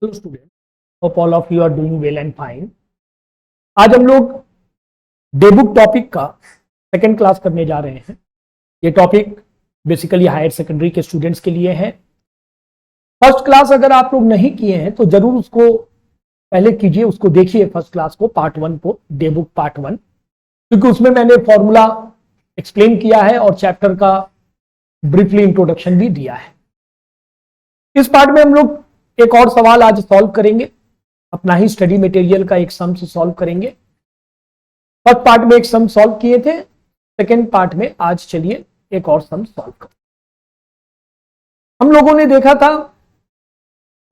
Hello student, hope all of you are doing well and fine. आज हम लोग day book topic का second class करने जा रहे हैं। ये टॉपिक बेसिकली हायर सेकेंडरी के स्टूडेंट्स के लिए है। फर्स्ट क्लास अगर आप लोग नहीं किए हैं तो जरूर उसको पहले कीजिए, उसको देखिए फर्स्ट क्लास को, पार्ट 1 को, डेबुक पार्ट 1, क्योंकि उसमें मैंने फॉर्मूला एक्सप्लेन किया है और चैप्टर का ब्रीफली इंट्रोडक्शन भी दिया है। इस पार्ट में हम लोग एक और सवाल आज सॉल्व करेंगे, अपना ही स्टडी मटेरियल का एक सम से सॉल्व करेंगे। फर्स्ट पार्ट में एक सम सॉल्व किए थे, सेकेंड पार्ट में आज चलिए एक और सम सॉल्व करें। हम लोगों ने देखा था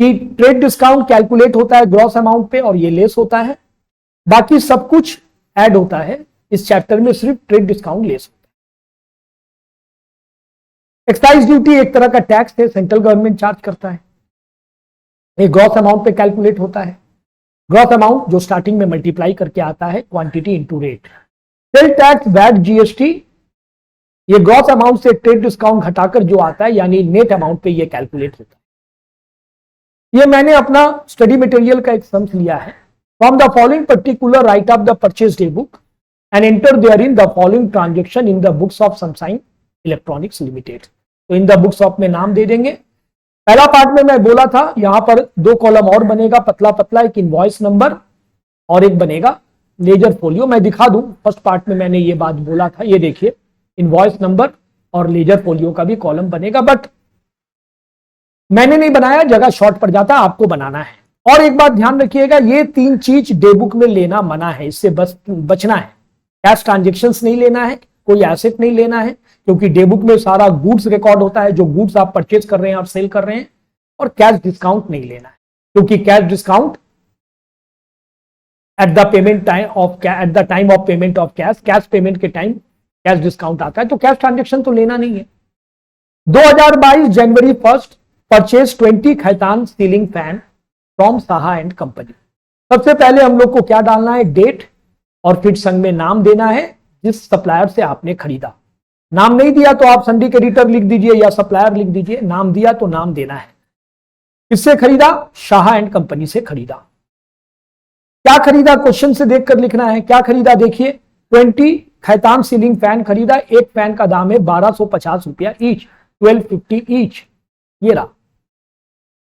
कि ट्रेड डिस्काउंट कैलकुलेट होता है ग्रॉस अमाउंट पे और ये लेस होता है, बाकी सब कुछ ऐड होता है। इस चैप्टर में सिर्फ ट्रेड डिस्काउंट लेस होता है। एक्साइज ड्यूटी एक तरह का टैक्स है, सेंट्रल गवर्नमेंट चार्ज करता है। एक ग्रॉस अमाउंट पे कैलकुलेट होता है। ग्रॉस अमाउंट जो स्टार्टिंग में मल्टीप्लाई करके आता है quantity into rate. Sale tax, VAT, GST, ये ग्रॉस अमाउंट से ट्रेड डिस्काउंट घटाकर जो आता है यानी नेट अमाउंट पे ये कैलकुलेट होता है। ये मैंने अपना स्टडी मटेरियल का एक सम लिया है। From the following particular write off the purchase day book and enter there in the following transaction in the books of Samsign electronics limited. तो इन द बुक्स ऑफ में नाम दे देंगे। पहला part में मैं बोला था यहां पर दो कॉलम और बनेगा पतला पतला, एक इनवॉइस नंबर और एक बनेगा लेजर फोलियो। मैं दिखा दूं, फर्स्ट पार्ट में मैंने ये बात बोला था, ये देखिए इनवॉइस नंबर और लेजर फोलियो का भी कॉलम बनेगा, बट मैंने नहीं बनाया, जगह शॉर्ट पड़ जाता है, आपको बनाना है। और एक बात ध्यान रखिएगा, ये तीन चीज डे बुक में लेना मना है, इससे बचना है। कैश ट्रांजेक्शंस नहीं लेना है, कोई एसेट नहीं लेना है, क्योंकि डे बुक में सारा गुड्स रिकॉर्ड होता है, जो गुड्स आप परचेज कर रहे हैं, आप सेल कर रहे हैं। और कैश डिस्काउंट नहीं लेना है, क्योंकि cash discount at the time of payment of cash payment के टाइम कैश डिस्काउंट आता है, तो कैश ट्रांजेक्शन तो लेना नहीं है। 2022 जनवरी 1 purchase 20 Khaitan ceiling fan from Saha and company. सबसे पहले हम लोग को क्या डालना है, डेट, और फिर संग में नाम देना है जिस सप्लायर से आपने खरीदा। नाम नहीं दिया तो आप संडी क्रेडिटर लिख दीजिए या सप्लायर लिख दीजिए, नाम दिया तो नाम देना है। किससे खरीदा? शाह एंड कंपनी से खरीदा। क्या खरीदा क्वेश्चन से देखकर लिखना है। क्या खरीदा देखिए, 20 खैतान सीलिंग फैन खरीदा। एक फैन का दाम है 1250 रुपया ईच, 1250 ईच। ये रहा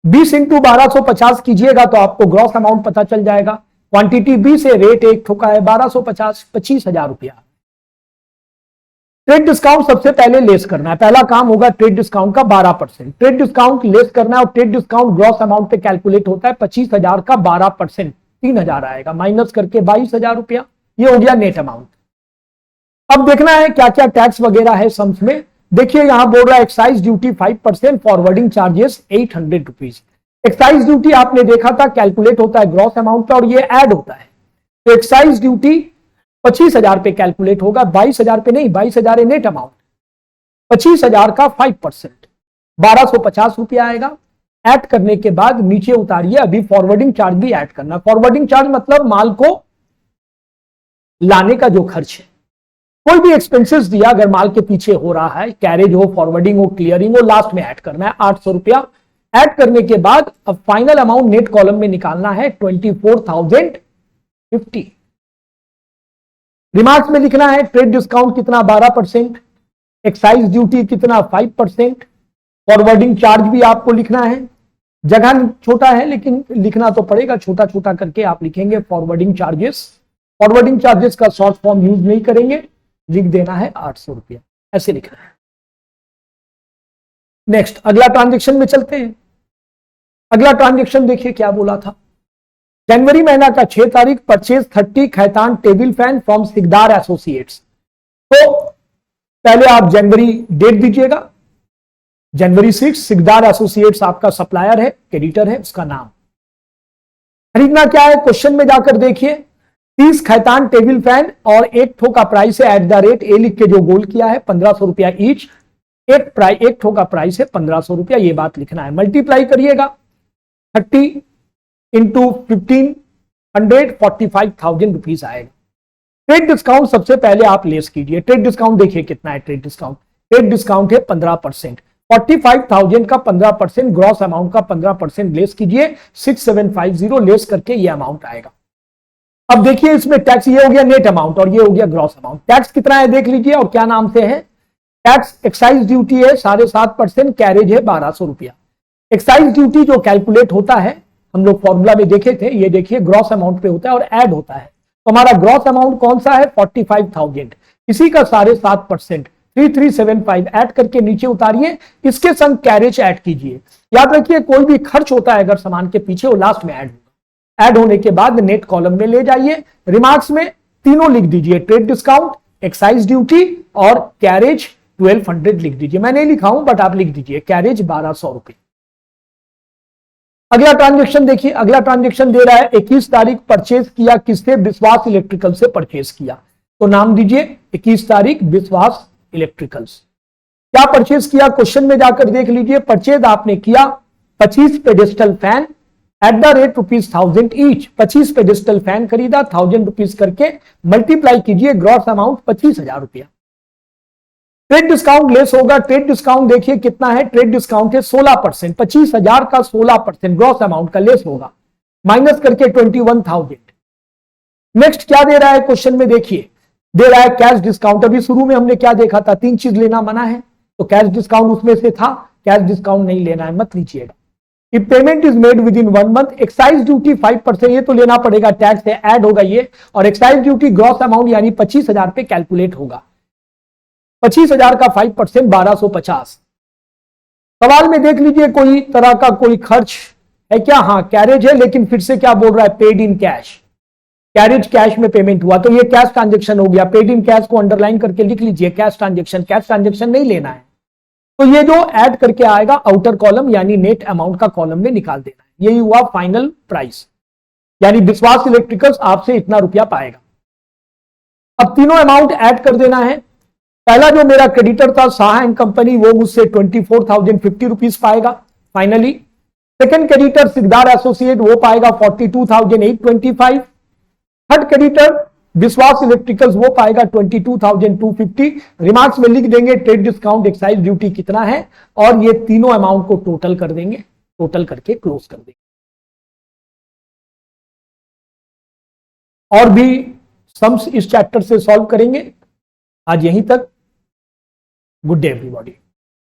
20 इंटू 1250 कीजिएगा तो आपको ग्रॉस अमाउंट पता चल जाएगा। क्वांटिटी 20 है, रेट एक ठोका है 1250, 25,000 रुपया। ट्रेड डिस्काउंट सबसे पहले लेस करना है, पहला काम होगा ट्रेड डिस्काउंट का 12%। ट्रेड डिस्काउंट लेस करना है और ट्रेड डिस्काउंट ग्रॉस अमाउंट पे कैलकुलेट होता है। 25,000 का 12% 3,000 आएगा, माइनस करके 22,000 रुपया। ये हो गया नेट अमाउंट। अब देखना है क्या क्या टैक्स वगैरह है सम्स में। देखिए यहां बोल रहा है excise duty 5%, forwarding charges 800 rupees. Excise duty आपने देखा था कैलकुलेट होता है ग्रॉस अमाउंट पे और ये ऐड होता है, तो एक्साइज ड्यूटी 25,000 पे कैलकुलेट होगा, 22,000 पे नहीं, 22,000 है नेट अमाउंट। 25,000 का 5% 1250 रुपया आएगा। ऐड करने के बाद नीचे उतारिए, अभी फॉरवर्डिंग चार्ज भी ऐड करना। फॉरवर्डिंग चार्ज मतलब माल को लाने का जो खर्च है, कोई भी एक्सपेंसेस दिया अगर माल के पीछे हो रहा है, कैरेज हो, फॉरवर्डिंग हो, क्लियरिंग हो, लास्ट में ऐड करना है 800 रुपया। ऐड करने के बाद अब फाइनल अमाउंट नेट कॉलम में निकालना है 24,050। रिमार्क्स में लिखना है ट्रेड डिस्काउंट कितना 12%, एक्साइज ड्यूटी कितना 5%, फॉरवर्डिंग चार्ज भी आपको लिखना है। जगह छोटा है लेकिन लिखना तो पड़ेगा, छोटा छोटा करके आप लिखेंगे फॉरवर्डिंग चार्जेस। फॉरवर्डिंग चार्जेस का शॉर्ट फॉर्म यूज नहीं करेंगे, लिख देना है 800 रुपया, ऐसे लिखना है। नेक्स्ट अगला ट्रांजेक्शन में चलते हैं। अगला ट्रांजेक्शन देखिए क्या बोला था। जनवरी महीना का 6 तारीख purchase 30 Khaitan table fan from Sikdar associates. तो पहले आप जनवरी डेट दीजिएगा, जनवरी 6। सिकदार एसोसिएट्स आपका सप्लायर है, क्रेडिटर है, उसका नाम। खरीदना क्या है क्वेश्चन में जाकर देखिए, 30 खैतान टेबल फैन और एक ठो का प्राइस है एट द रेट, ए लिख के जो गोल किया है 1500 रुपया ईच। एक ठो का प्राइस है 1500 रुपया, ये बात लिखना है। मल्टीप्लाई करिएगा 30 इंटू 1500, 45,000 रुपीज आएगा। ट्रेड डिस्काउंट सबसे पहले आप लेस कीजिए। ट्रेड डिस्काउंट देखिए कितना है। ट्रेड डिस्काउंट है 15%। 45,000 का 15%, ग्रॉस अमाउंट का 15% लेस कीजिए, 6750 लेस करके ये अमाउंट आएगा। अब देखिए इसमें टैक्स, ये हो गया नेट अमाउंट और ये हो गया ग्रॉस अमाउंट। टैक्स कितना है देख लीजिए और क्या नाम से है। टैक्स एक्साइज ड्यूटी है 7.5%, कैरेज है 1200 रुपया। एक्साइज ड्यूटी जो कैलकुलेट होता है, हम लोग फॉर्मूला में देखे थे, ये देखिए ग्रॉस अमाउंट पे होता है और ऐड होता है। तो हमारा ग्रॉस अमाउंट कौन सा है 45,000, इसी का 7.5% 3375 ऐड करके नीचे उतारिए, इसके संग कैरेज ऐड कीजिए। याद रखिए कोई भी खर्च होता है अगर सामान के पीछे, वो लास्ट में ऐड होगा। ऐड होने के बाद नेट कॉलम में ले जाइए, रिमार्क्स में तीनों लिख दीजिए, ट्रेड डिस्काउंट, एक्साइज ड्यूटी और कैरेज 1200 लिख दीजिए। मैं नहीं लिखा हूं बट आप लिख दीजिए, कैरेज 1200 रुपए। अगला ट्रांजेक्शन देखिए, अगला ट्रांजेक्शन दे रहा है 21 तारीख परचेज किया किससे, विश्वास इलेक्ट्रिकल से परचेज किया। तो नाम दीजिए 21 तारीख विश्वास इलेक्ट्रिकल्स। क्या परचेज किया, क्वेश्चन में जाकर देख लीजिए। परचेज आपने किया 25 pedestal fan at the rate ₹1000 each. 25 pedestal fan खरीदा, 1000 रुपीज करके मल्टीप्लाई कीजिए, ग्रॉस अमाउंट 25,000 रुपया। ट्रेड डिस्काउंट लेस होगा, ट्रेड डिस्काउंट देखिए कितना है, ट्रेड डिस्काउंट है 16%, 25,000 का 16% ग्रॉस अमाउंट का लेस होगा, माइनस करके 21,000। नेक्स्ट क्या दे रहा है क्वेश्चन में देखिए, दे रहा है कैश डिस्काउंट। अभी शुरू में हमने क्या देखा था, 3 चीज लेना मना है, तो कैश डिस्काउंट उसमें से था, कैश डिस्काउंट नहीं लेना है, मत लीजिएगा। If payment is made with in 1 month, excise duty 5%, ये तो लेना पड़ेगा, टैक्स है, ऐड होगा ये, और एक्साइज ड्यूटी ग्रॉस अमाउंट यानी 25,000 पे कैलकुलेट होगा। 25,000 का 5% 1250। सवाल में देख लीजिए कोई तरह का कोई खर्च है क्या, हाँ कैरेज है, लेकिन फिर से क्या बोल रहा है, paid in cash. Carriage cash में पेमेंट हुआ, तो ये कैश ट्रांजेक्शन हो गया। पेड इन कैश को अंडरलाइन करके लिख लीजिए, कैश ट्रांजेक्शन, कैश ट्रांजेक्शन नहीं लेना है। तो ये जो ऐड करके आएगा आउटर कॉलम यानी नेट अमाउंट का कॉलम में निकाल देना है। यही हुआ फाइनल प्राइस, यानी विश्वास इलेक्ट्रिकल्स आपसे इतना रुपया पाएगा। अब तीनों अमाउंट ऐड कर देना है। पहला जो मेरा क्रेडिटर था शाह एंड कंपनी, वो मुझसे 24,050 रुपीज पाएगा फाइनली। सेकंड क्रेडिटर सिकदार एसोसिएट, वो पाएगा 42,825। थर्ड क्रेडिटर विश्वास इलेक्ट्रिकल्स, वो पाएगा 22,250। रिमार्क्स में लिख देंगे ट्रेड डिस्काउंट एक्साइज ड्यूटी कितना है, और ये तीनों अमाउंट को टोटल कर देंगे, टोटल करके क्लोज कर देंगे। और भी सम्स इस चैप्टर से सॉल्व करेंगे। आज यहीं तक। Good day everybody.